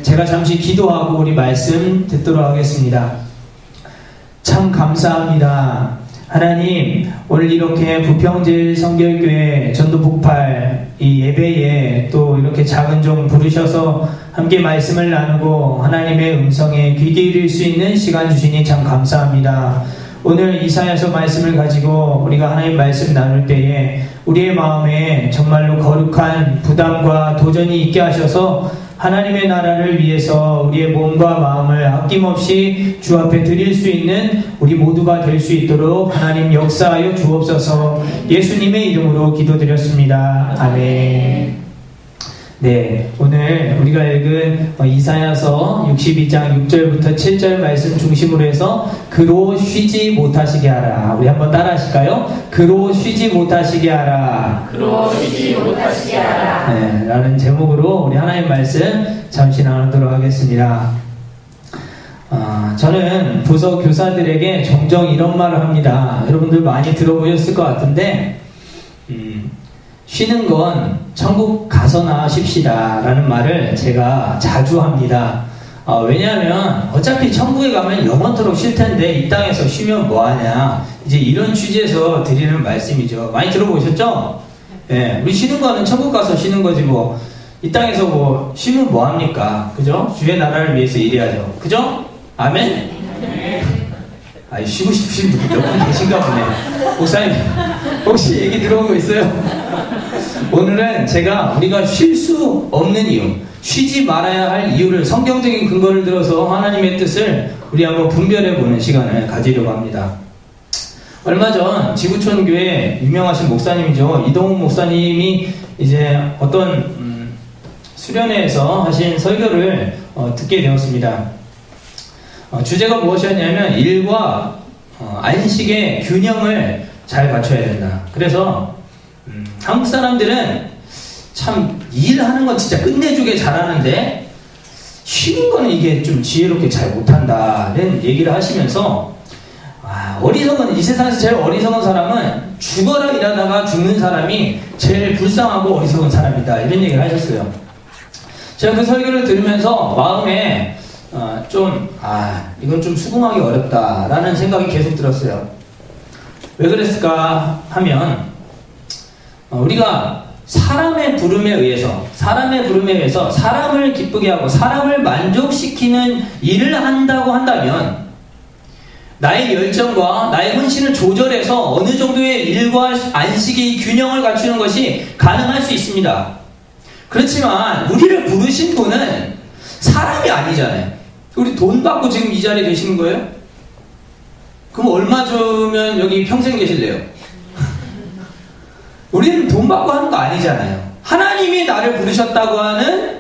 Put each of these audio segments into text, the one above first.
제가 잠시 기도하고 우리 말씀 듣도록 하겠습니다. 참 감사합니다. 하나님, 오늘 이렇게 부평제일 성결교회 전도폭발 이 예배에 또 이렇게 작은 종 부르셔서 함께 말씀을 나누고 하나님의 음성에 귀 기울일 수 있는 시간 주시니 참 감사합니다. 오늘 이사야서 말씀을 가지고 우리가 하나님 말씀 나눌 때에 우리의 마음에 정말로 거룩한 부담과 도전이 있게 하셔서 하나님의 나라를 위해서 우리의 몸과 마음을 아낌없이 주 앞에 드릴 수 있는 우리 모두가 될 수 있도록 하나님 역사하여 주옵소서. 예수님의 이름으로 기도드렸습니다. 아멘. 네, 오늘 우리가 읽은 이사야서 62장 6절부터 7절 말씀 중심으로 해서 그로 쉬지 못하시게 하라. 우리 한번 따라 하실까요? 그로 쉬지 못하시게 하라. 그로 쉬지 못하시게 하라. 네, 라는 제목으로 우리 하나님 말씀 잠시 나누도록 하겠습니다. 저는 부서 교사들에게 종종 이런 말을 합니다. 여러분들 많이 들어보셨을 것 같은데 쉬는 건 천국 가서나 쉽시다 라는 말을 제가 자주 합니다. 왜냐하면 어차피 천국에 가면 영원토록 쉴 텐데 이 땅에서 쉬면 뭐하냐, 이제 이런 취지에서 드리는 말씀이죠. 많이 들어보셨죠? 네, 우리 쉬는 거는 천국 가서 쉬는 거지 뭐 이 땅에서 뭐 쉬면 뭐합니까? 그죠? 주의 나라를 위해서 일해야죠. 그죠? 아멘? 아니, 쉬고 싶으신 분 몇 분 계신가 보네. 목사님 혹시 얘기 들어온 거 있어요? 오늘은 제가 우리가 쉴 수 없는 이유, 쉬지 말아야 할 이유를 성경적인 근거를 들어서 하나님의 뜻을 우리 한번 분별해보는 시간을 가지려고 합니다. 얼마 전 지구촌교회 유명하신 목사님이죠. 이동훈 목사님이 이제 어떤 수련회에서 하신 설교를 듣게 되었습니다. 주제가 무엇이었냐면 일과 안식의 균형을 잘 갖춰야 된다. 그래서 한국 사람들은 참 일하는 건 진짜 끝내주게 잘하는데 쉬는 거는 이게 좀 지혜롭게 잘 못한다는 얘기를 하시면서 어리석은, 이 세상에서 제일 어리석은 사람은 죽어라 일하다가 죽는 사람이 제일 불쌍하고 어리석은 사람이다, 이런 얘기를 하셨어요. 제가 그 설교를 들으면서 마음에 이건 좀 수긍하기 어렵다라는 생각이 계속 들었어요. 왜 그랬을까 하면 우리가 사람의 부름에 의해서 사람을 기쁘게 하고 사람을 만족시키는 일을 한다고 한다면 나의 열정과 나의 헌신을 조절해서 어느 정도의 일과 안식의 균형을 갖추는 것이 가능할 수 있습니다. 그렇지만 우리를 부르신 분은 사람이 아니잖아요. 우리 돈 받고 지금 이 자리에 계시는 거예요? 그럼 얼마 주면 여기 평생 계실래요? 우리는 돈 받고 하는 거 아니잖아요. 하나님이 나를 부르셨다고 하는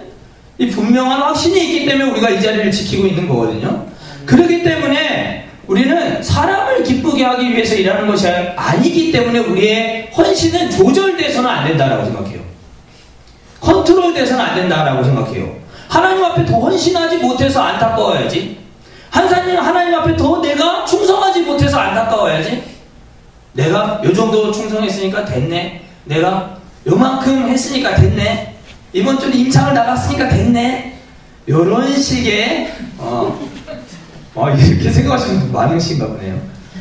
이 분명한 확신이 있기 때문에 우리가 이 자리를 지키고 있는 거거든요. 그렇기 때문에 우리는 사람을 기쁘게 하기 위해서 일하는 것이 아니기 때문에 우리의 헌신은 조절돼서는 안 된다라고 생각해요. 컨트롤돼서는 안 된다라고 생각해요. 하나님 앞에 더 헌신하지 못해서 안타까워야지. 하나님 앞에 더 내가 충성하지 못해서 안타까워야지. 내가 요 정도 충성했으니까 됐네. 내가 요만큼 했으니까 됐네. 이번 주는 임상을 나갔으니까 됐네. 요런 식의 이렇게 생각하시는 분 많으신가 보네요.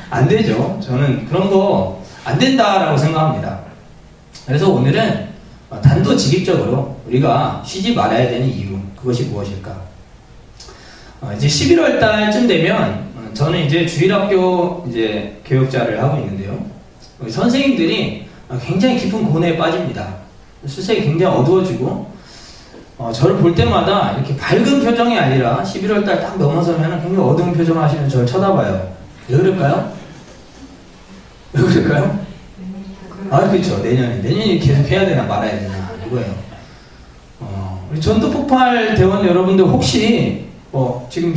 안 되죠. 저는 그런 거 안 된다라고 생각합니다. 그래서 오늘은 단도직입적으로 우리가 쉬지 말아야 되는 이유, 그것이 무엇일까? 이제 11월 달쯤 되면 저는 이제 주일학교 이제 교역자를 하고 있는데요. 선생님들이 굉장히 깊은 고뇌에 빠집니다. 수색이 굉장히 어두워지고 저를 볼 때마다 이렇게 밝은 표정이 아니라 11월 달 딱 넘어서면 굉장히 어두운 표정을 하시는 저를 쳐다봐요. 왜 그럴까요? 왜 그럴까요? 그렇죠. 내년이 계속 해야 되나 말아야 되나 이거예요. 우리 전도폭발 대원 여러분들 혹시 지금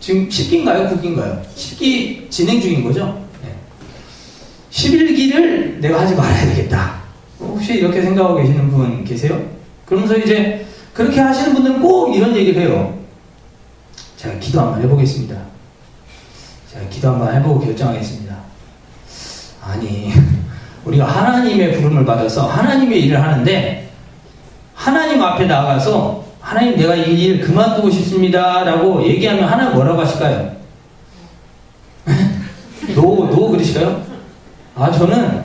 10기인가요? 9기인가요? 10기 진행 중인 거죠? 네. 11기를 내가 하지 말아야 되겠다. 혹시 이렇게 생각하고 계시는 분 계세요? 그러면서 이제 그렇게 하시는 분들은 꼭 이런 얘기를 해요. 제가 기도 한번 해보겠습니다. 제가 기도 한번 해보고 결정하겠습니다. 아니, 우리가 하나님의 부름을 받아서 하나님의 일을 하는데 하나님 앞에 나가서 하나님 내가 이 일 그만두고 싶습니다 라고 얘기하면 하나님 뭐라고 하실까요? 노 그러실까요? 저는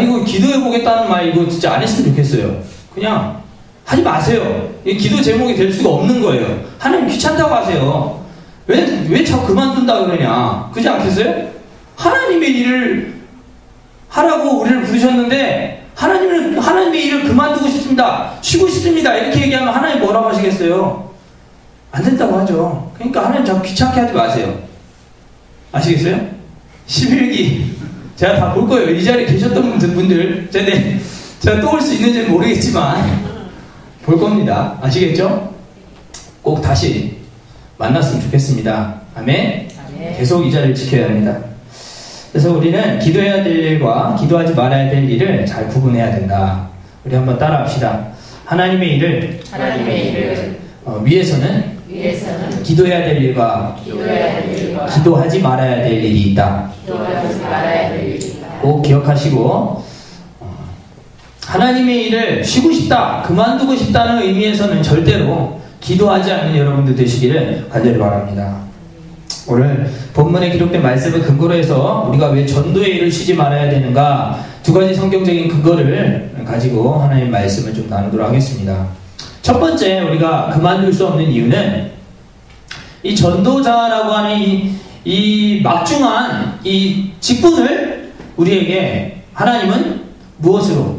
이거 기도해보겠다는 말 이거 진짜 안 했으면 좋겠어요. 그냥 하지 마세요. 이 기도 제목이 될 수가 없는 거예요. 하나님 귀찮다고 하세요. 왜 자꾸 그만둔다 그러냐. 그렇지 않겠어요? 하나님의 일을 하라고 우리를 부르셨는데 하나님의 일을 그만두고 싶습니다. 쉬고 싶습니다. 이렇게 얘기하면 하나님 뭐라고 하시겠어요? 안 된다고 하죠. 그러니까 하나님 자꾸 귀찮게 하지 마세요. 아시겠어요? 11기 제가 다 볼 거예요. 이 자리에 계셨던 분들 제가 또 올 수 있는지는 모르겠지만 볼 겁니다. 아시겠죠? 꼭 다시 만났으면 좋겠습니다. 아멘? 계속 이 자리를 지켜야 합니다. 그래서 우리는 기도해야 될 일과 기도하지 말아야 될 일을 잘 구분해야 된다. 우리 한번 따라합시다. 하나님의 일을 위해서는 기도해야 될 일과 기도하지 말아야 될 일이 있다. 꼭 기억하시고 하나님의 일을 쉬고 싶다, 그만두고 싶다는 의미에서는 절대로 기도하지 않는 여러분들 되시기를 간절히 바랍니다. 오늘 본문에 기록된 말씀을 근거로 해서 우리가 왜 전도의 일을 쉬지 말아야 되는가 두 가지 성경적인 근거를 가지고 하나님의 말씀을 좀 나누도록 하겠습니다. 첫 번째 우리가 그만둘 수 없는 이유는 이 전도자라고 하는 이 막중한 이 직분을 우리에게 하나님은 무엇으로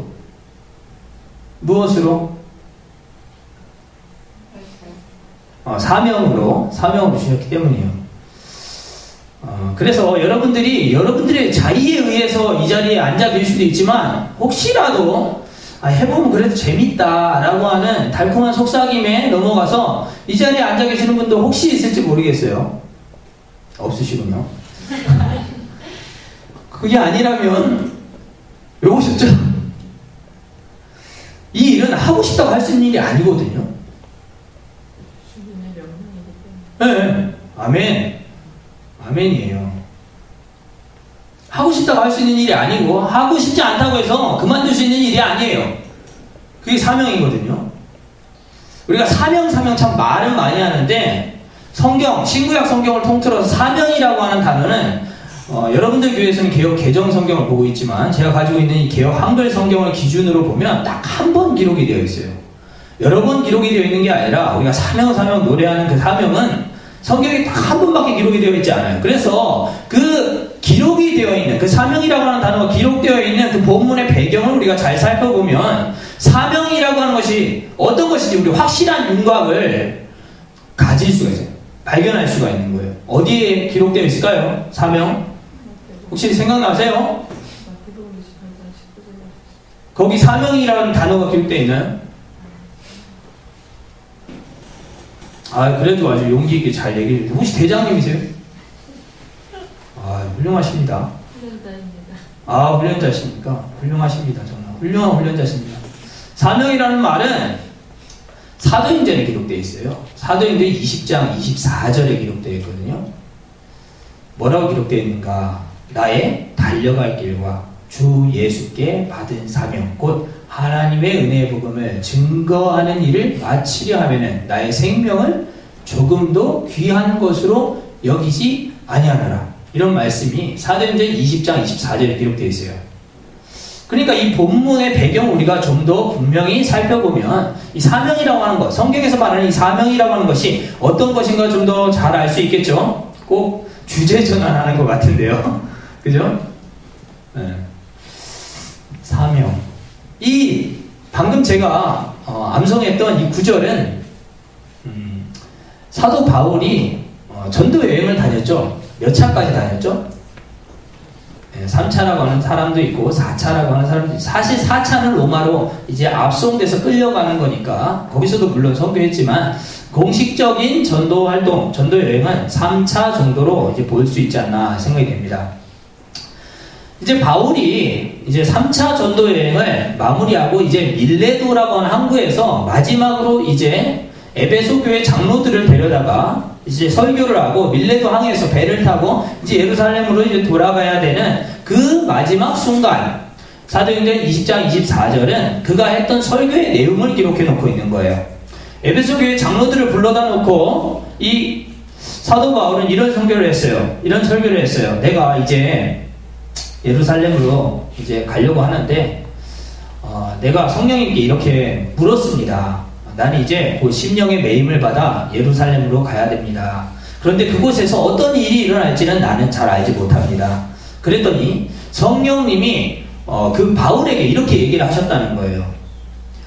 사명으로 주셨기 때문이에요. 그래서 여러분들의 자의에 의해서 이 자리에 앉아 계실 수도 있지만 혹시라도 해보면 그래도 재밌다 라고 하는 달콤한 속삭임에 넘어가서 이 자리에 앉아 계시는 분도 혹시 있을지 모르겠어요. 없으시군요. 그게 아니라면 왜 오셨죠? 이 일은 하고 싶다고 할 수 있는 일이 아니거든요. 네, 아멘이에요. 하고 싶다고 할 수 있는 일이 아니고 하고 싶지 않다고 해서 그만둘 수 있는 일이 아니에요. 그게 사명이거든요. 우리가 사명 참 말은 많이 하는데 신구약 성경을 통틀어서 사명이라고 하는 단어는 여러분들 교회에서는 개역 개정 성경을 보고 있지만 제가 가지고 있는 이 개역 한글 성경을 기준으로 보면 딱 한 번 기록이 되어 있어요. 여러 번 기록이 되어 있는 게 아니라 우리가 사명 노래하는 그 사명은 성경에 딱 한 번밖에 기록이 되어 있지 않아요. 그래서 그 기록이 되어 있는 그 사명이라고 하는 단어가 기록되어 있는 그 본문의 배경을 우리가 잘 살펴보면 사명이라고 하는 것이 어떤 것인지 우리 확실한 윤곽을 가질 수가 있어요. 발견할 수가 있는 거예요. 어디에 기록되어 있을까요? 사명? 혹시 생각나세요? 거기 사명이라는 단어가 기록되어 있나요? 그래도 아주 용기 있게 잘 얘기해 주세요. 혹시 대장님이세요? 훌륭하십니다. 훈련자십니까? 훌륭하십니다. 정말 훌륭한 훈련자십니다. 사명이라는 말은 사도행전에 기록되어 있어요. 사도행전 20장 24절에 기록되어 있거든요. 뭐라고 기록되어 있는가? 나의 달려갈 길과 주 예수께 받은 사명 곧 하나님의 은혜의 복음을 증거하는 일을 마치려 하면은 나의 생명을 조금도 귀한 것으로 여기지 아니하노라. 이런 말씀이 사도행전 20장 24절에 기록되어 있어요. 그러니까 이 본문의 배경을 우리가 좀 더 분명히 살펴보면 이 사명이라고 하는 것, 성경에서 말하는 이 사명이라고 하는 것이 어떤 것인가 좀 더 잘 알 수 있겠죠? 꼭 주제 전환하는 것 같은데요. 그죠? 네. 사명. 방금 제가 암송했던 이 구절은 사도 바울이 전도 여행을 다녔죠. 몇 차까지 다녔죠? 3차라고 하는 사람도 있고 4차라고 하는 사람도 있고 사실 4차는 로마로 이제 압송돼서 끌려가는 거니까 거기서도 물론 선교했지만 공식적인 전도 활동, 전도 여행은 3차 정도로 이제 볼 수 있지 않나 생각이 됩니다. 이제 바울이 이제 3차 전도 여행을 마무리하고 이제 밀레도라고 하는 항구에서 마지막으로 이제 에베소 교회 장로들을 데려다가 이제 설교를 하고 밀레도 항에서 배를 타고 이제 예루살렘으로 이제 돌아가야 되는 그 마지막 순간 사도행전 20장 24절은 그가 했던 설교의 내용을 기록해 놓고 있는 거예요. 에베소 교회 장로들을 불러다 놓고 이 사도 바울은 이런 설교를 했어요. 내가 이제 예루살렘으로 이제 가려고 하는데 내가 성령님께 이렇게 물었습니다. 나는 이제 곧 심령의 매임을 받아 예루살렘으로 가야 됩니다. 그런데 그곳에서 어떤 일이 일어날지는 나는 잘 알지 못합니다. 그랬더니 성령님이 그 바울에게 이렇게 얘기를 하셨다는 거예요.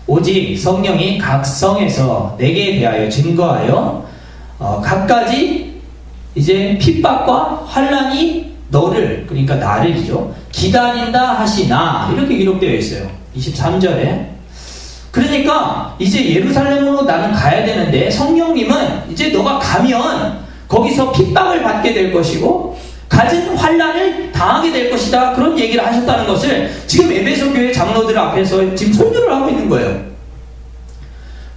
오직 성령이 각 성에서 내게 대하여 증거하여 각가지 이제 핍박과 환난이 너를, 그러니까 나를이죠, 기다린다 하시나, 이렇게 기록되어 있어요. 23절에. 그러니까 이제 예루살렘으로 나는 가야 되는데 성령님은 이제 너가 가면 거기서 핍박을 받게 될 것이고 가진 환난을 당하게 될 것이다, 그런 얘기를 하셨다는 것을 지금 에베소 교회 장로들 앞에서 지금 설교를 하고 있는 거예요.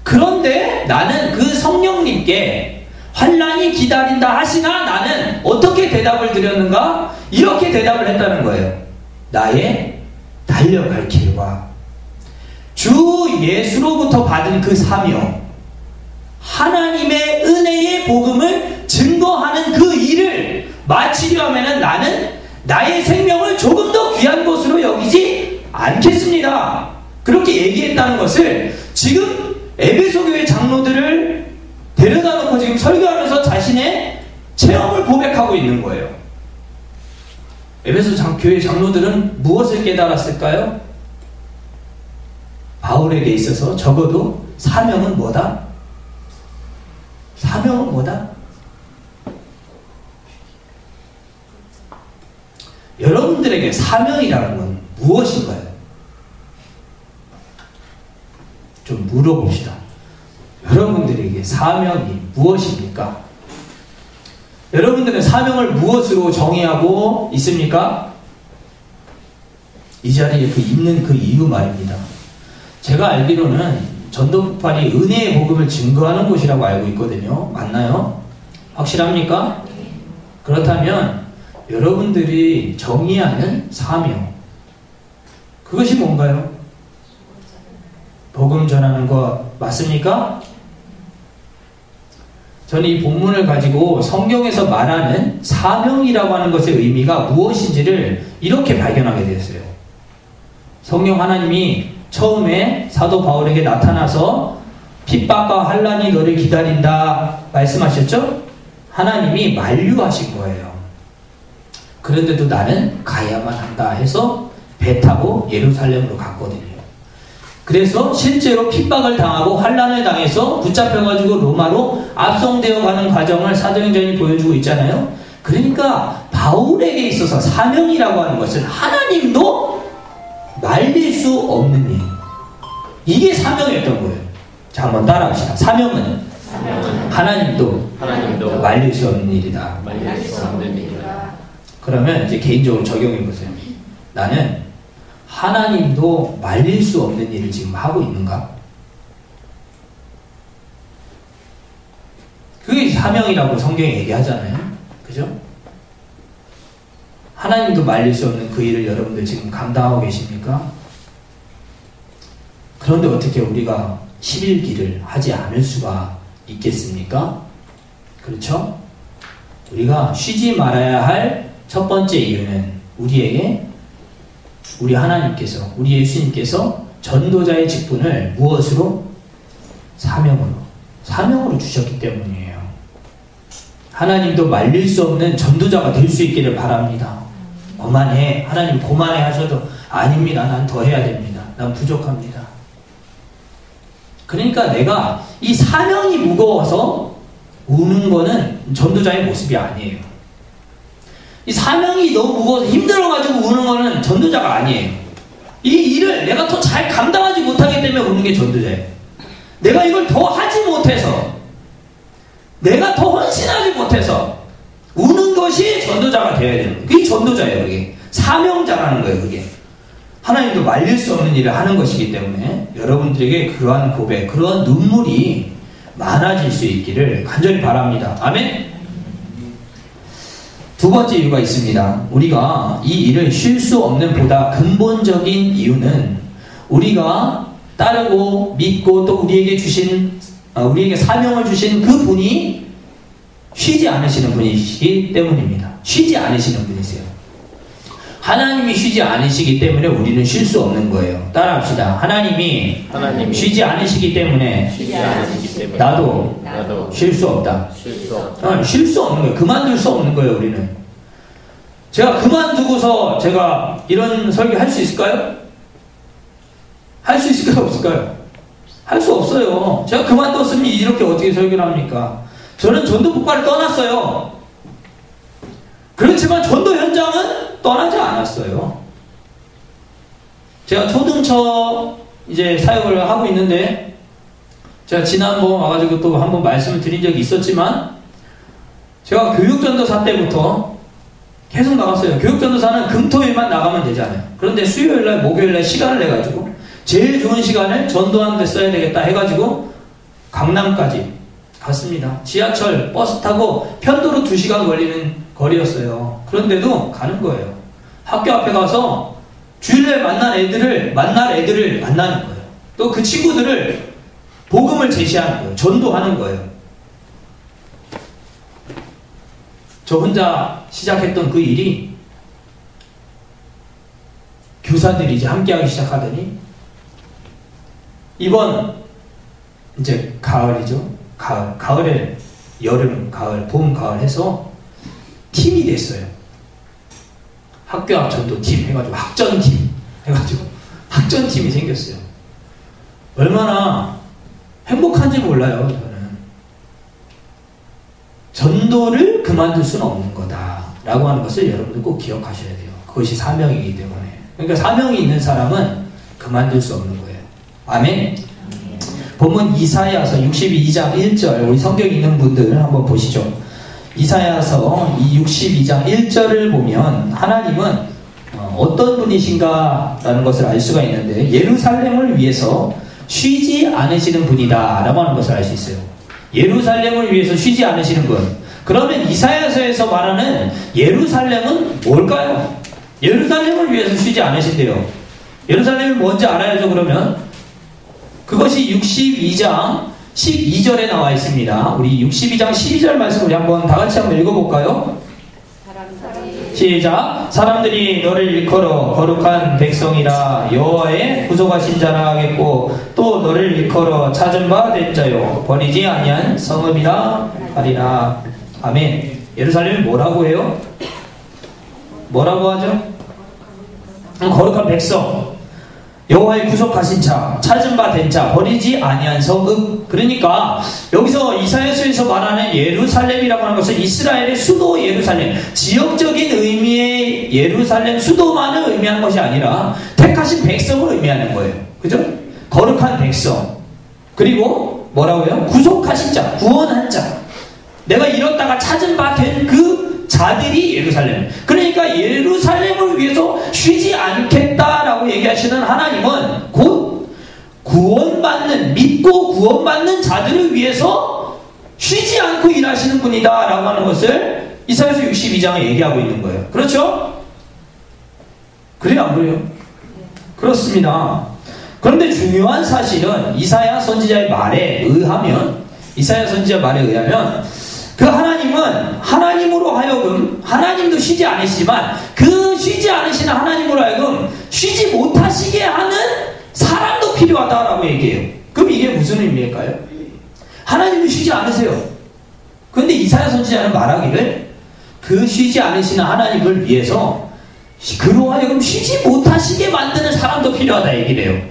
그런데 나는 그 성령님께 환난이 기다린다 하시나 나는 어떻게 대답을 드렸는가? 이렇게 대답을 했다는 거예요. 나의 달려갈 길과 주 예수로부터 받은 그 사명, 하나님의 은혜의 복음을 증거하는 그 일을 마치려 하면은 나는 나의 생명을 조금 더 귀한 것으로 여기지 않겠습니다. 그렇게 얘기했다는 것을 지금 에베소 교회 장로들을 데려다 놓고 지금 설교하면서 자신의 체험을 고백하고 있는 거예요. 에베소 교회 장로들은 무엇을 깨달았을까요? 바울에게 있어서 적어도 사명은 뭐다? 사명은 뭐다? 여러분들에게 사명이라는 건 무엇인가요? 좀 물어봅시다. 여러분들에게 사명이 무엇입니까? 여러분들은 사명을 무엇으로 정의하고 있습니까? 이 자리에 있는 그 이유 말입니다. 제가 알기로는 전도폭발이 은혜의 복음을 증거하는 곳이라고 알고 있거든요. 맞나요? 확실합니까? 그렇다면 여러분들이 정의하는 사명, 그것이 뭔가요? 복음 전하는 거 맞습니까? 저는 이 본문을 가지고 성경에서 말하는 사명이라고 하는 것의 의미가 무엇인지를 이렇게 발견하게 되었어요. 성령 하나님이 처음에 사도 바울에게 나타나서 핍박과 환난이 너를 기다린다 말씀하셨죠? 하나님이 만류하신 거예요. 그런데도 나는 가야만 한다 해서 배 타고 예루살렘으로 갔거든요. 그래서 실제로 핍박을 당하고 환난을 당해서 붙잡혀가지고 로마로 압송되어 가는 과정을 사도행전이 보여주고 있잖아요. 그러니까 바울에게 있어서 사명이라고 하는 것은 하나님도 말릴 수 없는 일, 이게 사명이었던 거예요. 자, 한번 따라합시다. 사명은 하나님도 말릴 수 없는 일이다. 그러면 이제 개인적으로 적용해 보세요. 나는 하나님도 말릴 수 없는 일을 지금 하고 있는가? 그게 사명이라고 성경이 얘기하잖아요. 그죠? 하나님도 말릴 수 없는 그 일을 여러분들 지금 감당하고 계십니까? 그런데 어떻게 우리가 11기를 하지 않을 수가 있겠습니까? 그렇죠? 우리가 쉬지 말아야 할 첫 번째 이유는 우리 하나님께서, 우리 예수님께서 전도자의 직분을 무엇으로? 사명으로 주셨기 때문이에요. 하나님도 말릴 수 없는 전도자가 될 수 있기를 바랍니다. 그만해, 하나님 그만해 하셔도 아닙니다. 난 더 해야 됩니다. 난 부족합니다. 그러니까 내가 이 사명이 무거워서 우는 거는 전도자의 모습이 아니에요. 이 사명이 너무 무거워서 힘들어가지고 우는 거는 전도자가 아니에요. 이 일을 내가 더 잘 감당하지 못하기 때문에 우는 게 전도자예요. 내가 이걸 더 하지 못해서, 내가 더 헌신하지 못해서 우는 것이 전도자가 되어야 되는 거예요. 그게 전도자예요. 그게 사명자라는 거예요. 그게 하나님도 말릴 수 없는 일을 하는 것이기 때문에 여러분들에게 그러한 고백, 그러한 눈물이 많아질 수 있기를 간절히 바랍니다. 아멘. 두 번째 이유가 있습니다. 우리가 이 일을 쉴 수 없는 보다 근본적인 이유는 우리가 따르고 믿고 또 우리에게 주신 우리에게 사명을 주신 그 분이 쉬지 않으시는 분이시기 때문입니다. 쉬지 않으시는 분이세요. 하나님이 쉬지 않으시기 때문에 우리는 쉴 수 없는 거예요. 따라합시다. 하나님이 쉬지 않으시기 때문에 나도 쉴 수 없다. 쉴 수 없는 거예요. 그만둘 수 없는 거예요. 우리는. 제가 그만두고서 제가 이런 설교 할 수 있을까요? 할 수 있을까요? 없을까요? 할 수 없어요. 제가 그만뒀으면 이렇게 어떻게 설교를 합니까? 저는 전도 국가를 떠났어요. 그렇지만 전도 현장은 떠나지 않았어요. 제가 초등처 이제 사역을 하고 있는데, 제가 지난번 와가지고 또 한번 말씀을 드린 적이 있었지만, 제가 교육전도사 때부터 계속 나갔어요. 교육전도사는 금토일만 나가면 되잖아요. 그런데 수요일날, 목요일날 시간을 내가지고 제일 좋은 시간을 전도하는 데 써야 되겠다 해가지고 강남까지 갔습니다. 지하철, 버스 타고 편도로 2시간 걸리는 거리였어요. 그런데도 가는 거예요. 학교 앞에 가서 주일날 만날 애들을 만나는 거예요. 또 그 친구들을 복음을 제시하는 거예요. 전도하는 거예요. 저 혼자 시작했던 그 일이 교사들이 이제 함께하기 시작하더니 이번 이제 가을이죠. 가을에 여름, 가을, 봄, 가을 해서 팀이 됐어요. 학교 앞 전도팀 해가지고 학전팀 해가지고 학전팀이 생겼어요. 얼마나 행복한지 몰라요. 저는 전도를 그만둘 수는 없는 거다라고 하는 것을 여러분들 꼭 기억하셔야 돼요. 그것이 사명이기 때문에. 그러니까 사명이 있는 사람은 그만둘 수 없는 거예요. 아멘. 본문 이사야서 62장 1절, 우리 성경 있는 분들 한번 보시죠. 이사야서 이 62장 1절을 보면 하나님은 어떤 분이신가 라는 것을 알 수가 있는데, 예루살렘을 위해서 쉬지 않으시는 분이다 라고 하는 것을 알 수 있어요. 예루살렘을 위해서 쉬지 않으시는 분. 그러면 이사야서에서 말하는 예루살렘은 뭘까요? 예루살렘을 위해서 쉬지 않으신대요. 예루살렘이 뭔지 알아야죠. 그러면 그것이 62장 12절에 나와 있습니다. 우리 62장 12절 말씀 우리 한번 다 같이 한번 읽어볼까요? 시작. 사람들이 너를 일컬어 거룩한 백성이라 여호와의 구속하신 자라 하겠고, 또 너를 일컬어 찾은 바 된 자요 버리지 아니한 성읍이라 하리라. 아멘. 예루살렘이 뭐라고 해요? 뭐라고 하죠? 거룩한 백성, 여호와의 구속하신 자, 찾은 바 된 자, 버리지 아니한 성읍. 그러니까 여기서 이사야서에서 말하는 예루살렘이라고 하는 것은 이스라엘의 수도 예루살렘, 지역적인 의미의 예루살렘 수도만을 의미하는 것이 아니라 택하신 백성을 의미하는 거예요. 그죠? 거룩한 백성, 그리고 뭐라고요? 구속하신 자, 구원한 자, 내가 잃었다가 찾은 바 된 그 자들이 예루살렘. 그러니까 예루살렘을 위해서 쉬지 않겠다라고 얘기하시는 하나님은 곧 구원받는, 믿고 구원받는 자들을 위해서 쉬지 않고 일하시는 분이다 라고 하는 것을 이사야서 62장에 얘기하고 있는 거예요. 그렇죠? 그래요, 안 그래요? 그렇습니다. 그런데 중요한 사실은 이사야 선지자의 말에 의하면, 그 하나님은 하나님으로 하여금, 하나님도 쉬지 않으시지만 그 쉬지 않으시는 하나님으로 하여금 쉬지 못하시게 하는 사람도 필요하다라고 얘기해요. 그럼 이게 무슨 의미일까요? 하나님은 쉬지 않으세요. 그런데 이사야 선지자는 말하기를 그 쉬지 않으시는 하나님을 위해서 그로 하여금 쉬지 못하시게 만드는 사람도 필요하다 얘기를 해요.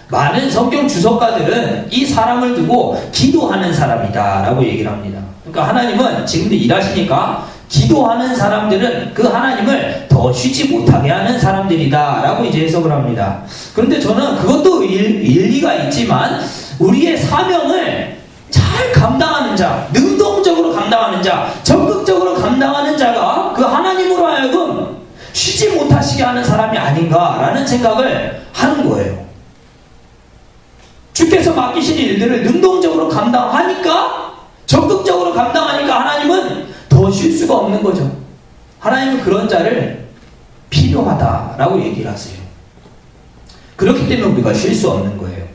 많은 성경 주석가들은 이 사람을 두고 기도하는 사람이다 라고 얘기를 합니다. 그러니까 하나님은 지금도 일하시니까 기도하는 사람들은 그 하나님을 더 쉬지 못하게 하는 사람들이다 라고 이제 해석을 합니다. 그런데 저는 그것도 일리가 있지만 우리의 사명을 잘 감당하는 자, 능동적으로 감당하는 자, 적극적으로 감당하는 자가 그 하나님으로 하여금 쉬지 못하시게 하는 사람이 아닌가라는 생각을 하는 거예요. 주께서 맡기신 일들을 능동적으로 감당하니까, 적극적으로 감당하니까 하나님은 더 쉴 수가 없는 거죠. 하나님은 그런 자를 필요하다라고 얘기를 하세요. 그렇기 때문에 우리가 쉴 수 없는 거예요.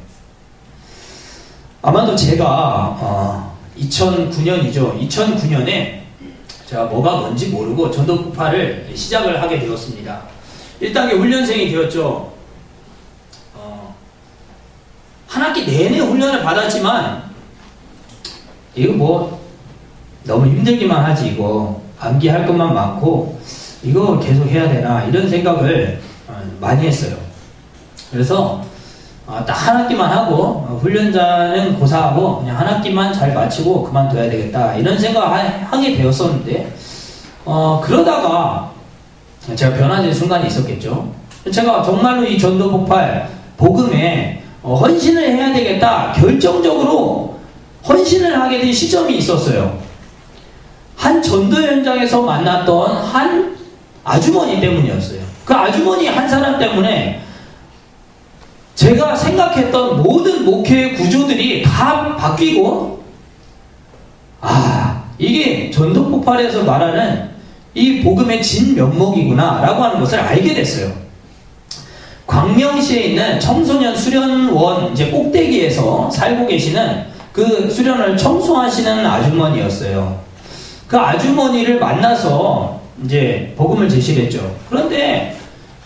아마도 제가 2009년이죠. 2009년에 제가 뭐가 뭔지 모르고 전도 폭발을 시작을 하게 되었습니다. 1단계 훈련생이 되었죠. 한 학기 내내 훈련을 받았지만 이거 뭐 너무 힘들기만 하지, 이거 암기할 것만 많고 이거 계속 해야 되나 이런 생각을 많이 했어요. 그래서 딱 한 학기만 하고 훈련자는 고사하고 그냥 한 학기만 잘 마치고 그만둬야 되겠다 이런 생각을 하게 되었었는데 그러다가 제가 변화된 순간이 있었겠죠. 제가 정말로 이 전도 폭발 복음에 헌신을 해야 되겠다 결정적으로 헌신을 하게 된 시점이 있었어요. 한 전도 현장에서 만났던 한 아주머니 때문이었어요. 그 아주머니 한 사람 때문에 제가 생각했던 모든 목회의 구조들이 다 바뀌고, 이게 전도 폭발에서 말하는 이 복음의 진면목이구나 라고 하는 것을 알게 됐어요. 광명시에 있는 청소년 수련원 이제 꼭대기에서 살고 계시는 그 수련을 청소하시는 아주머니였어요. 그 아주머니를 만나서 이제 복음을 제시를 했죠. 그런데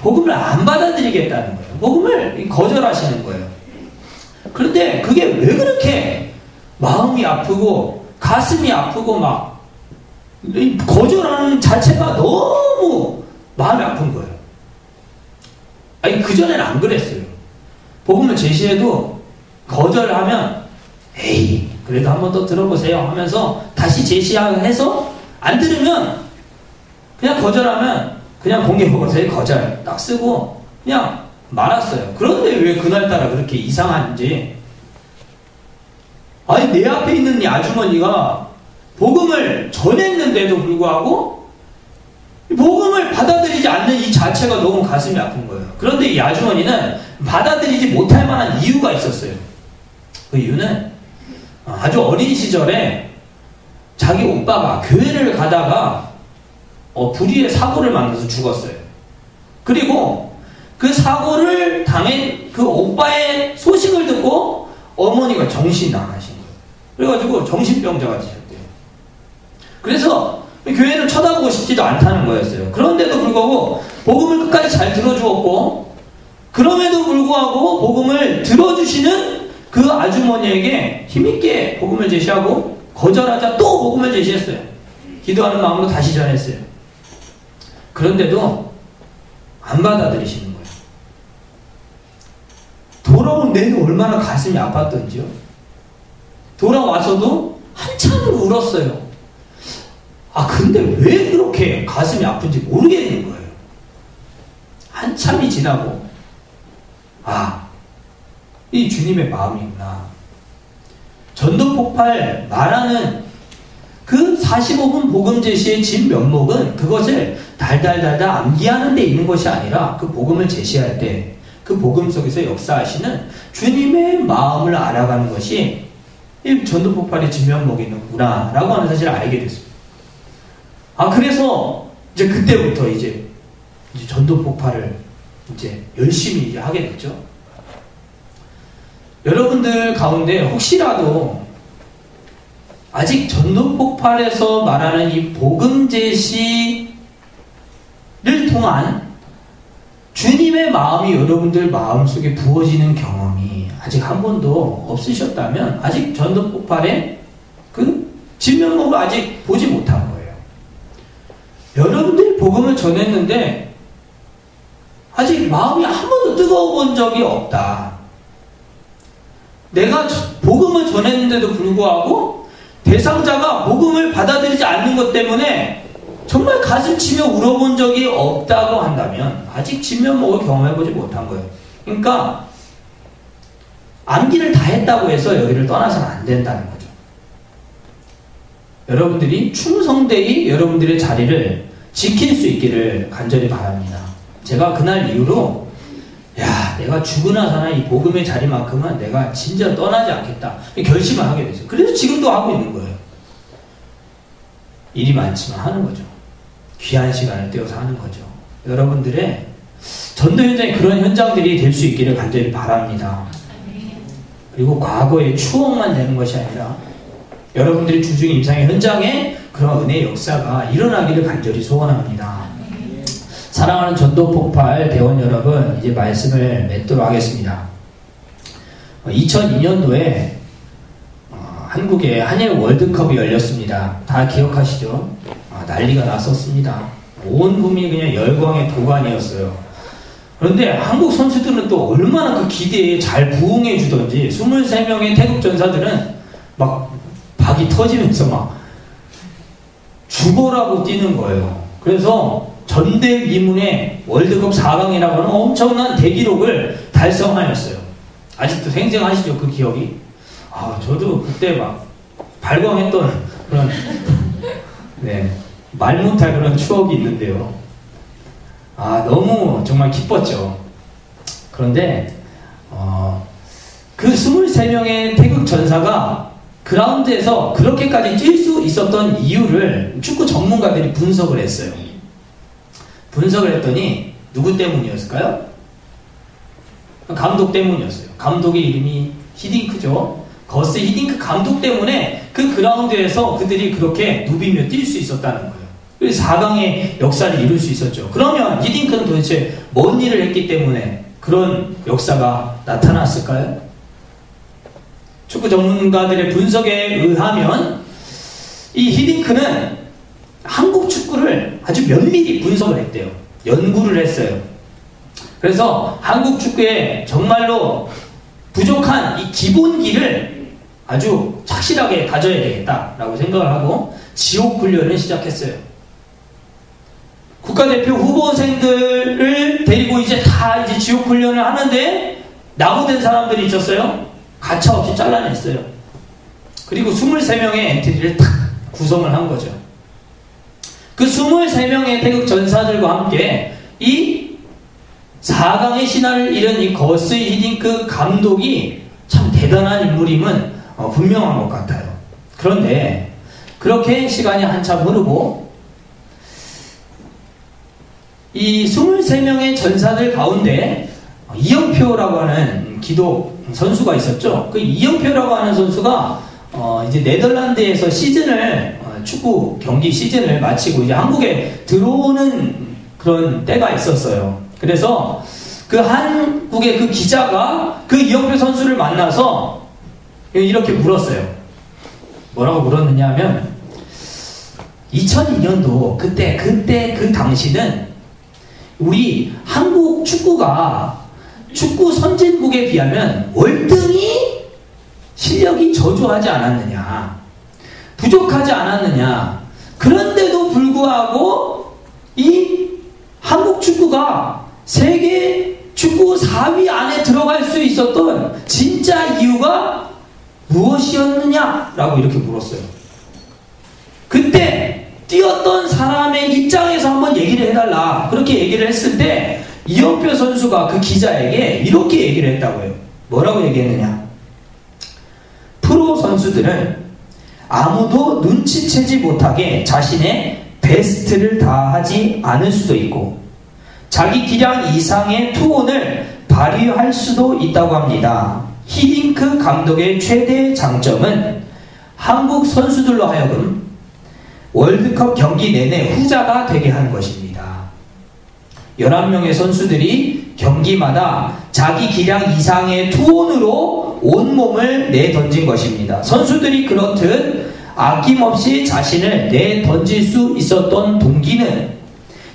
복음을 안 받아들이겠다는 거예요. 복음을 거절하시는 거예요. 그런데 그게 왜 그렇게 마음이 아프고 가슴이 아프고 막 거절하는 자체가 너무 마음이 아픈 거예요. 아니 그전에는 안 그랬어요. 복음을 제시해도 거절하면 에이 그래도 한번 더 들어보세요 하면서 다시 제시해서 안 들으면 그냥 거절하면 그냥 공개보고서에 거절 딱 쓰고 그냥 말았어요. 그런데 왜 그날따라 그렇게 이상한지, 아니 내 앞에 있는 이 아주머니가 복음을 전했는데도 불구하고 복음을 받아들이지 않는 이 자체가 너무 가슴이 아픈 거예요. 그런데 이 아주머니는 받아들이지 못할 만한 이유가 있었어요. 그 이유는 아주 어린 시절에 자기 오빠가 교회를 가다가 불의의 사고를 만나서 죽었어요. 그리고 그 사고를 당한 그 오빠의 소식을 듣고 어머니가 정신이 나가신 거예요. 그래가지고 정신병자가 되셨대요. 그래서 교회를 쳐다보고 싶지도 않다는 거였어요. 그런데도 불구하고 복음을 끝까지 잘 들어주었고, 그럼에도 불구하고 복음을 들어주시는 그 아주머니에게 힘있게 복음을 제시하고 거절하자 또 복음을 제시했어요. 기도하는 마음으로 다시 전했어요. 그런데도 안 받아들이시는 거예요. 돌아온 내내 얼마나 가슴이 아팠던지요. 돌아와서도 한참을 울었어요. 근데 왜 그렇게 가슴이 아픈지 모르겠는 거예요. 한참이 지나고 이 주님의 마음이구나. 전도폭발 말하는 그 45분 복음 제시의 진면목은 그것을 달달달달 암기하는 데 있는 것이 아니라 그 복음을 제시할 때 그 복음 속에서 역사하시는 주님의 마음을 알아가는 것이 이 전도폭발의 진면목이구나 라고 하는 사실을 알게 됐습니다. 그래서 이제 그때부터 이제 전도폭발을 이제 열심히 이제 하게 됐죠. 여러분들 가운데 혹시라도 아직 전도폭발에서 말하는 이 복음 제시를 통한 주님의 마음이 여러분들 마음속에 부어지는 경험이 아직 한 번도 없으셨다면 아직 전도폭발의 그 진면목을 아직 보지 못한 거예요. 여러분들이 복음을 전했는데 아직 마음이 한 번도 뜨거워 본 적이 없다. 내가 복음을 전했는데도 불구하고 대상자가 복음을 받아들이지 않는 것 때문에 정말 가슴 치며 울어본 적이 없다고 한다면 아직 진면목을 경험해보지 못한 거예요. 그러니까 암기를 다 했다고 해서 여기를 떠나서는 안 된다는 거죠. 여러분들이 충성되이 여러분들의 자리를 지킬 수 있기를 간절히 바랍니다. 제가 그날 이후로 내가 죽으나 사나 이 복음의 자리만큼은 내가 진짜 떠나지 않겠다 결심을 하게 됐어요. 그래서 지금도 하고 있는 거예요. 일이 많지만 하는 거죠. 귀한 시간을 떼어서 하는 거죠. 여러분들의 전도 현장이 그런 현장들이 될 수 있기를 간절히 바랍니다. 그리고 과거의 추억만 되는 것이 아니라 여러분들이 주중의 임상의 현장에 그런 은혜의 역사가 일어나기를 간절히 소원합니다. 사랑하는 전도폭발 대원 여러분, 이제 말씀을 맺도록 하겠습니다. 2002년도에 한국에 한일 월드컵이 열렸습니다. 다 기억하시죠? 난리가 났었습니다. 온 국민이 그냥 열광의 도가니였어요. 그런데 한국 선수들은 또 얼마나 그 기대에 잘 부응해 주던지 23명의 태극 전사들은 막 박이 터지면서 막 죽어라고 뛰는 거예요. 그래서 전대미문의 월드컵 4강이라고 하는 엄청난 대기록을 달성하였어요. 아직도 생생하시죠? 그 기억이? 저도 그때 막 발광했던 그런 네, 말 못할 그런 추억이 있는데요. 너무 정말 기뻤죠. 그런데 그 23명의 태극 전사가 그라운드에서 그렇게까지 뛸 수 있었던 이유를 축구 전문가들이 분석을 했어요. 분석을 했더니 누구 때문이었을까요? 감독 때문이었어요. 감독의 이름이 히딩크죠. 거스 히딩크 감독 때문에 그 그라운드에서 그들이 그렇게 누비며 뛸 수 있었다는 거예요. 그래서 4강의 역사를 이룰 수 있었죠. 그러면 히딩크는 도대체 뭔 일을 했기 때문에 그런 역사가 나타났을까요? 축구 전문가들의 분석에 의하면 이 히딩크는 한국 축구를 아주 면밀히 분석을 했대요. 연구를 했어요. 그래서 한국 축구에 정말로 부족한 이 기본기를 아주 착실하게 다져야 되겠다라고 생각을 하고 지옥 훈련을 시작했어요. 국가대표 후보생들을 데리고 이제 지옥 훈련을 하는데 낙오된 사람들이 있었어요. 가차없이 잘라냈어요. 그리고 23명의 엔트리를 탁 구성을 한 거죠. 그 23명의 태극 전사들과 함께 이 4강의 신화를 이룬 이 거스 히딩크 감독이 참 대단한 인물임은 분명한 것 같아요. 그런데 그렇게 시간이 한참 흐르고 이 23명의 전사들 가운데 이영표라고 하는 기독 선수가 있었죠. 그 이영표라고 하는 선수가 이제 네덜란드에서 축구 경기 시즌을 마치고 이제 한국에 들어오는 그런 때가 있었어요. 그래서 그 한국의 그 기자가 그 이영표 선수를 만나서 이렇게 물었어요. 뭐라고 물었느냐 하면 2002년도 그때 그 당시는 우리 한국 축구가 축구 선진국에 비하면 월등히 실력이 저조하지 않았느냐, 부족하지 않았느냐. 그런데도 불구하고 이 한국 축구가 세계 축구 4위 안에 들어갈 수 있었던 진짜 이유가 무엇이었느냐라고 이렇게 물었어요. 그때 뛰었던 사람의 입장에서 한번 얘기를 해달라. 그렇게 얘기를 했을 때 이영표 선수가 그 기자에게 이렇게 얘기를 했다고요. 뭐라고 얘기했느냐? 프로 선수들은 아무도 눈치채지 못하게 자신의 베스트를 다하지 않을 수도 있고 자기 기량 이상의 투혼을 발휘할 수도 있다고 합니다. 히딩크 감독의 최대 장점은 한국 선수들로 하여금 월드컵 경기 내내 후자가 되게 하는 것입니다. 11명의 선수들이 경기마다 자기 기량 이상의 투혼으로 온몸을 내던진 것입니다. 선수들이 그렇듯 아낌없이 자신을 내던질 수 있었던 동기는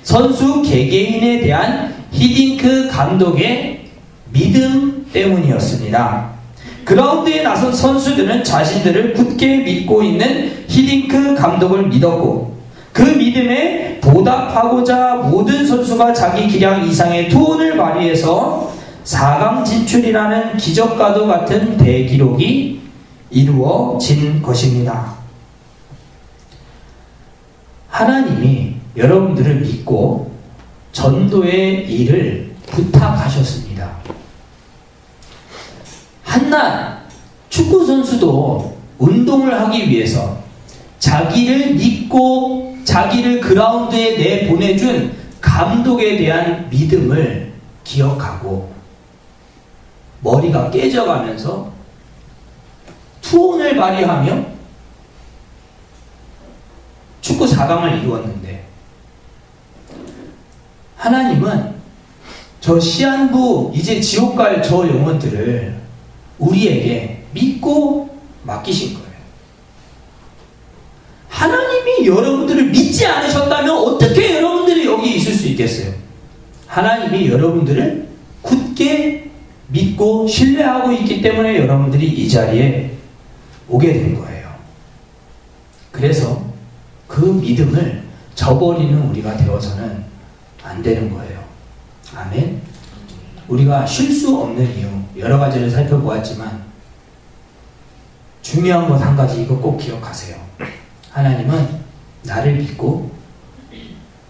선수 개개인에 대한 히딩크 감독의 믿음 때문이었습니다. 그라운드에 나선 선수들은 자신들을 굳게 믿고 있는 히딩크 감독을 믿었고 그 믿음에 보답하고자 모든 선수가 자기 기량 이상의 투혼을 발휘해서 4강 진출이라는 기적과도 같은 대기록이 이루어진 것입니다. 하나님이 여러분들을 믿고 전도의 일을 부탁하셨습니다. 한낱 축구 선수도 운동을 하기 위해서 자기를 믿고 자기를 그라운드에 내보내준 감독에 대한 믿음을 기억하고 머리가 깨져가면서 투혼을 발휘하며 축구 4강을 이루었는데, 하나님은 저 시한부 이제 지옥 갈 저 영혼들을 우리에게 믿고 맡기신 거예요. 하나님이 여러분들을 믿지 않으셨다면 어떻게 여러분들이 여기 있을 수 있겠어요? 하나님이 여러분들을 굳게 믿고 신뢰하고 있기 때문에 여러분들이 이 자리에 오게 된 거예요. 그래서 그 믿음을 저버리는 우리가 되어서는 안 되는 거예요. 아멘. 우리가 쉴 수 없는 이유 여러 가지를 살펴보았지만 중요한 것 한 가지, 이거 꼭 기억하세요. 하나님은 나를 믿고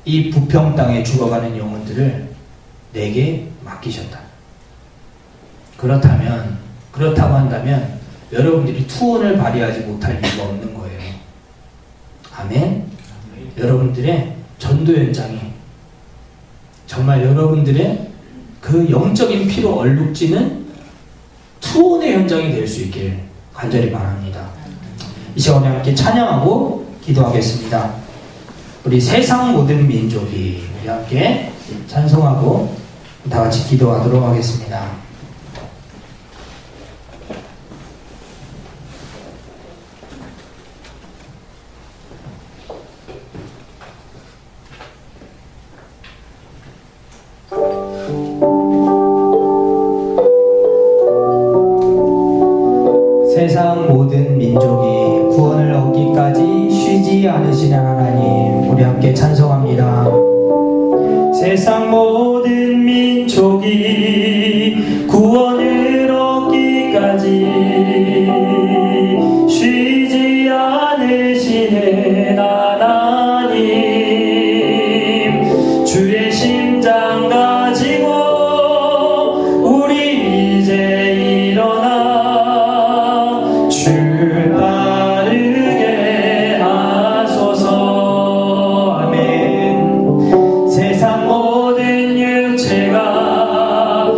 이 부평 땅에 죽어가는 영혼들을 내게 맡기셨다. 그렇다고 한다면 여러분들이 투혼을 발휘하지 못할 이유가 없는 거예요. 아멘. 여러분들의 전도 현장이 정말 여러분들의 그 영적인 피로 얼룩지는 투혼의 현장이 될 수 있길 간절히 바랍니다. 이 시간에 함께 찬양하고 기도하겠습니다. 우리 세상 모든 민족이 우리 함께 찬송하고 다 같이 기도하도록 하겠습니다. 세상 모든 민족이 구원을 얻기까지 쉬지 않으시는 하나님, 우리 함께 찬송합니다. 세상 모든 민족이 구원을 얻기까지 쉬지 않으시는 하나님, 주의 심장 가지고 우리 이제 일어나 주 따르게 하소서. 아멘. 세상 모든 육체가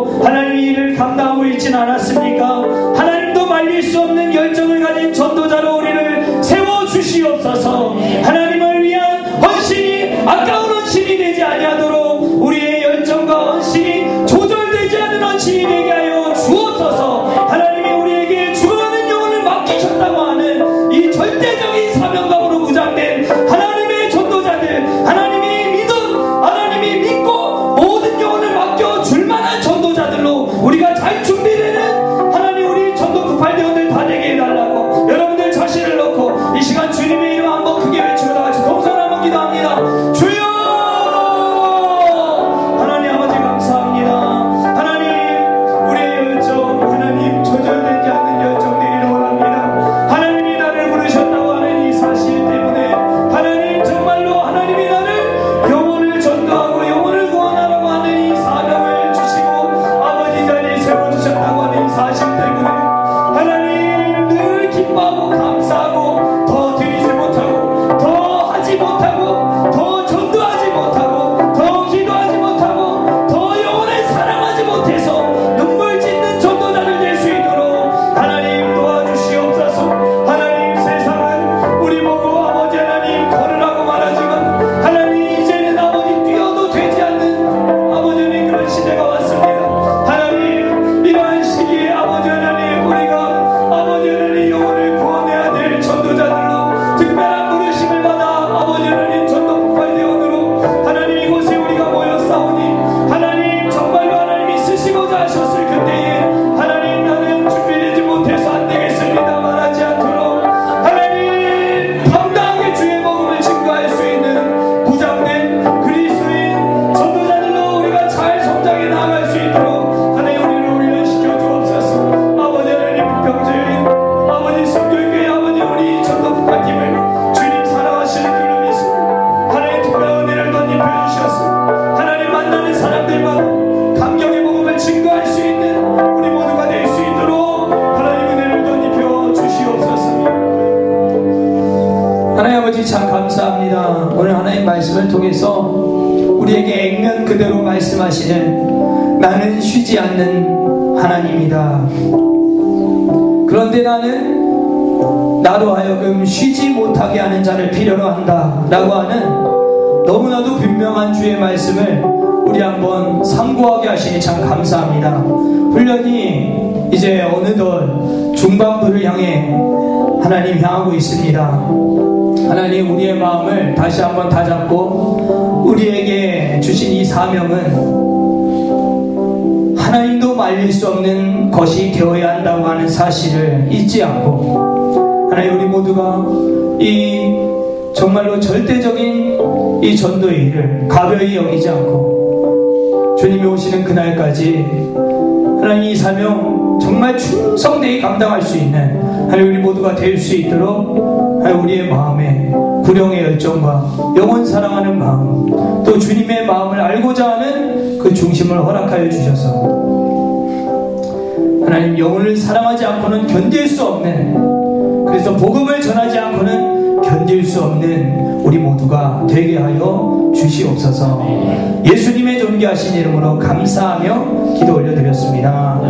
주시고 하나님 일을 감당하고 있지는 않았습니까? 하나님도 말릴 수 없는 열정을 가진 전도자로 우리를 세워주시옵소서. 하나님을 위한 헌신이 아까운 헌신이 되지 아니하도록 우리의 열정과 헌신이 조절되지 않는 헌신이 되게 하여 주옵소서. 하나님이 우리에게 죽어가는 영혼을 맡기셨다고 하는 이 절대적인 사명감으로 무장된 하나님의 전도자들, 하나님이 믿고 모든 영혼을 맡겨 줄만한 전도자들로 우리가 잘 준비되는 하나님 우리 전도 부팔대원들 다 되게 해달라고 여러분들 자신을 놓고 이 시간 주님의 이름 한번 크게 외치고 다 같이 동선 한번 기도합니다. 주여 하나님 아버지 감사합니다. 하나님 우리의 열정 하나님 조절되지 않는 열정 되기를 원합니다. 하나님이 나를 부르셨다고 하는 이 사실 때문에 하나님 정말로 하나님이 나를 영혼을 전도하고 영혼을 구원하라고 하는 이 사명을 주시고 아버지 자리에 세워주셨다고 하는 이 사실 때문에 하나님 늘 기뻐하고 감사하고 더 드리지 못하고 더 하지 못하고 더 전도하지 못하고 더 기도하지 못하고 더 영혼을 사랑하지 못해서 눈물 짓는 전도자를 될 수 있도록 하나님 도와주시옵소서. 하나님 세상은 우리 보고 아버지 하나님 걸으라고 말하지만 하나님 이제는 아버지 뛰어도 되지 않는 아버지 하나님 그런 시대가 왔습니다. 하나님 이러한 시기에 아버지 하나님 우리가 아버지 하나님 영혼을 구원해야 될 전도자들로 특별한 부르심을 받아 아버지 하나님 전도 폭발대원으로 하나님 이곳에 우리가 모여 싸우니 하나님 정말로 하나님이 쓰시고자 하셨을 그때에 하나님 나는 준비되지 못해서 안 되겠습니다 말하지 않도록 하나님 당당하게 주의 복음을 증거할 수 있는 부장된 그리스도인 전도자들로 우리가 잘 성장해 나아갈 수 있도록 하나님 우리를 훈련시켜 주옵소서. 아버지 하나님 부평제인 아버지 성교육교회 아버지 우리 전도 부파팀을 주님 사랑하시는 줄로 믿습니다. 하나님 특별한 은혜를 덧입혀 주셔서 하나님 만나는 사람들마다 감격의 복음을 증거할 수 있는 우리 모두가 될 수 있도록 하나님 은혜를 덧입혀 주시옵소서. 하나님 아버지 참 감사합니다. 오늘 하나님 말씀을 통해서 우리에게 액면 그대로 말씀하시는 나는 쉬지 않는 하나님이다. 그런데 나는 나로 하여금 쉬지 못하게 하는 자를 필요로 한다 라고 하는 너무나도 분명한 주의 말씀을 우리 한번 참고하게 하시니 참 감사합니다. 훈련이 이제 어느덧 중반부를 향해 하나님 향하고 있습니다. 하나님 우리의 마음을 다시 한번 다잡고 우리에게 주신 이 사명은 하나님도 말릴 수 없는 것이 되어야 한다고 하는 사실을 잊지 않고 하나님 우리 모두가 이 정말로 절대적인 이 전도의 일을 가벼이 여기지 않고 주님이 오시는 그날까지 하나님 이 사명 정말 충성되이 감당할 수 있는 하나님 우리 모두가 될 수 있도록 하나님 우리의 마음에 구령의 열정과 영혼 사랑하는 마음 또 주님의 마음을 알고자 하는 그 중심을 허락하여 주셔서 하나님 영혼을 사랑하지 않고는 견딜 수 없는 그래서 복음을 전하지 않고는 견딜 수 없는 우리 모두가 되게 하여 주시옵소서. 예수님의 존귀하신 이름으로 감사하며 기도 올려드렸습니다.